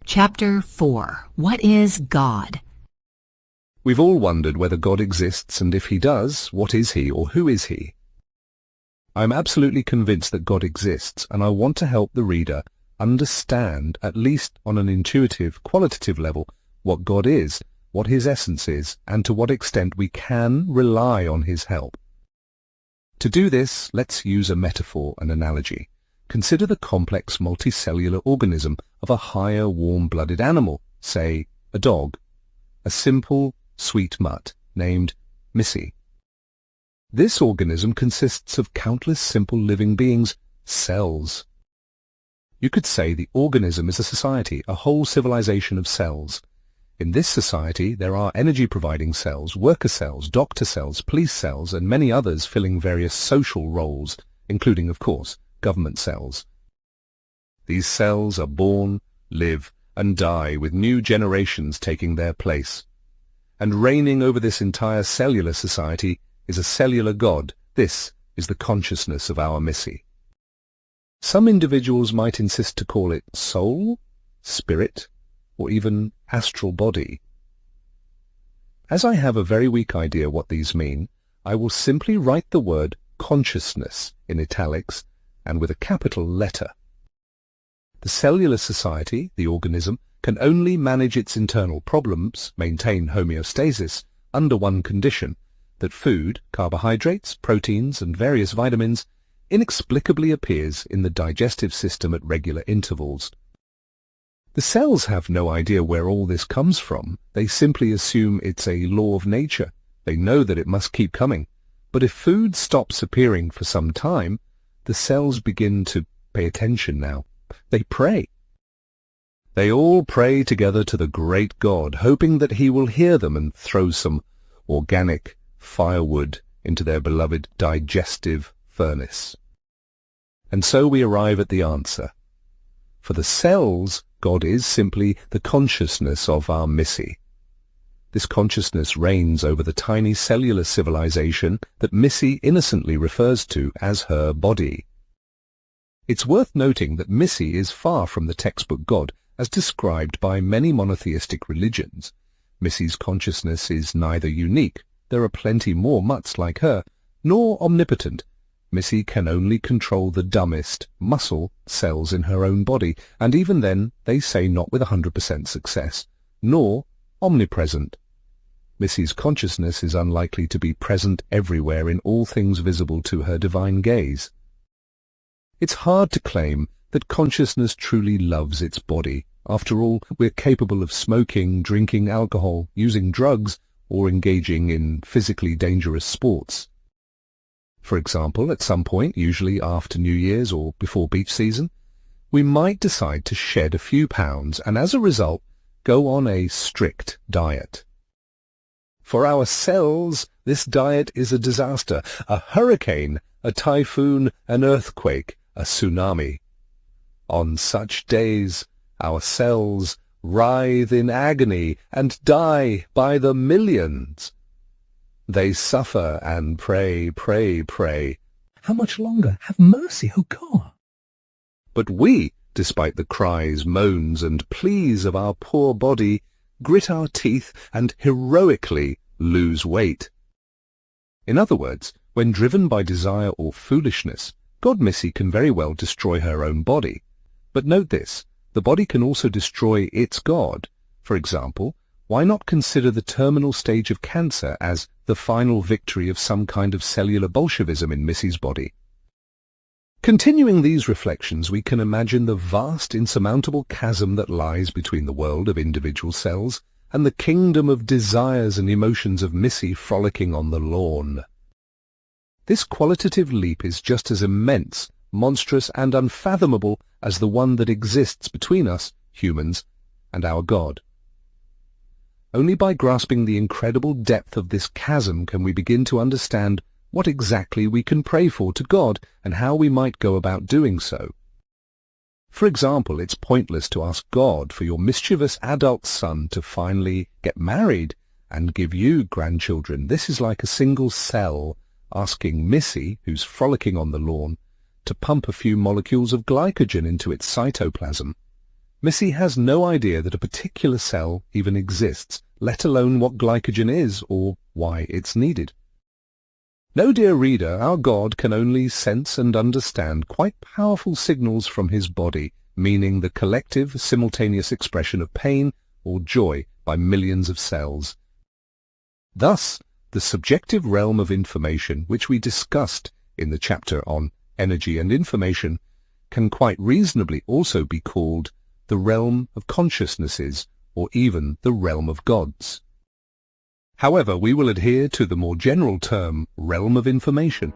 Chapter 4. What is God? We've all wondered whether God exists, and if he does, what is he or who is he? I'm absolutely convinced that God exists, and I want to help the reader understand, at least on an intuitive, qualitative level, what God is, what his essence is, and to what extent we can rely on his help. To do this, let's use a metaphor, an analogy. Consider the complex multicellular organism of a higher warm-blooded animal, say a dog, a simple, sweet mutt named Missy. This organism consists of countless simple living beings, cells. You could say the organism is a society, a whole civilization of cells. In this society, there are energy-providing cells, worker cells, doctor cells, police cells, and many others filling various social roles, including, of course, government cells. These cells are born, live, and die with new generations taking their place. And reigning over this entire cellular society is a cellular God. This is the consciousness of our Missy. Some individuals might insist to call it soul, spirit, or even astral body. As I have a very weak idea what these mean, I will simply write the word consciousness in italics and with a capital letter. The cellular society, the organism, can only manage its internal problems, maintain homeostasis, under one condition, that food, carbohydrates, proteins, and various vitamins inexplicably appears in the digestive system at regular intervals. The cells have no idea where all this comes from. They simply assume it's a law of nature. They know that it must keep coming. But if food stops appearing for some time, the cells begin to pay attention now. They pray. They all pray together to the great God, hoping that he will hear them and throw some organic firewood into their beloved digestive furnace. And so we arrive at the answer. For the cells, God is simply the consciousness of our Missy. This consciousness reigns over the tiny cellular civilization that Missy innocently refers to as her body. It's worth noting that Missy is far from the textbook God as described by many monotheistic religions. Missy's consciousness is neither unique, there are plenty more mutts like her, nor omnipotent. Missy can only control the dumbest, muscle cells in her own body, and even then, they say not with 100% success, nor omnipresent. Missy's consciousness is unlikely to be present everywhere in all things visible to her divine gaze. It's hard to claim that consciousness truly loves its body. After all, we're capable of smoking, drinking alcohol, using drugs, or engaging in physically dangerous sports. For example, at some point, usually after New Year's or before beach season, we might decide to shed a few pounds and as a result go on a strict diet. For our cells, this diet is a disaster, a hurricane, a typhoon, an earthquake, a tsunami. On such days, our cells writhe in agony and die by the millions. They suffer and pray, pray, pray. How much longer? Have mercy, O God! But we, despite the cries, moans, and pleas of our poor body, grit our teeth and heroically lose weight. In other words, when driven by desire or foolishness, God Missy can very well destroy her own body. But note this, the body can also destroy its God. For example, why not consider the terminal stage of cancer as the final victory of some kind of cellular Bolshevism in Missy's body? Continuing these reflections, we can imagine the vast, insurmountable chasm that lies between the world of individual cells and the kingdom of desires and emotions of Missy frolicking on the lawn. This qualitative leap is just as immense, monstrous, and unfathomable as the one that exists between us, humans, and our God. Only by grasping the incredible depth of this chasm can we begin to understand what exactly we can pray for to God and how we might go about doing so. For example, it's pointless to ask God for your mischievous adult son to finally get married and give you grandchildren. This is like a single cell asking Missy, who's frolicking on the lawn, to pump a few molecules of glycogen into its cytoplasm. Missy has no idea that a particular cell even exists, let alone what glycogen is or why it's needed. No, dear reader, our God can only sense and understand quite powerful signals from his body, meaning the collective, simultaneous expression of pain or joy by millions of cells. Thus, the subjective realm of information, which we discussed in the chapter on energy and information, can quite reasonably also be called the realm of consciousnesses, or even the realm of gods. However, we will adhere to the more general term realm of information.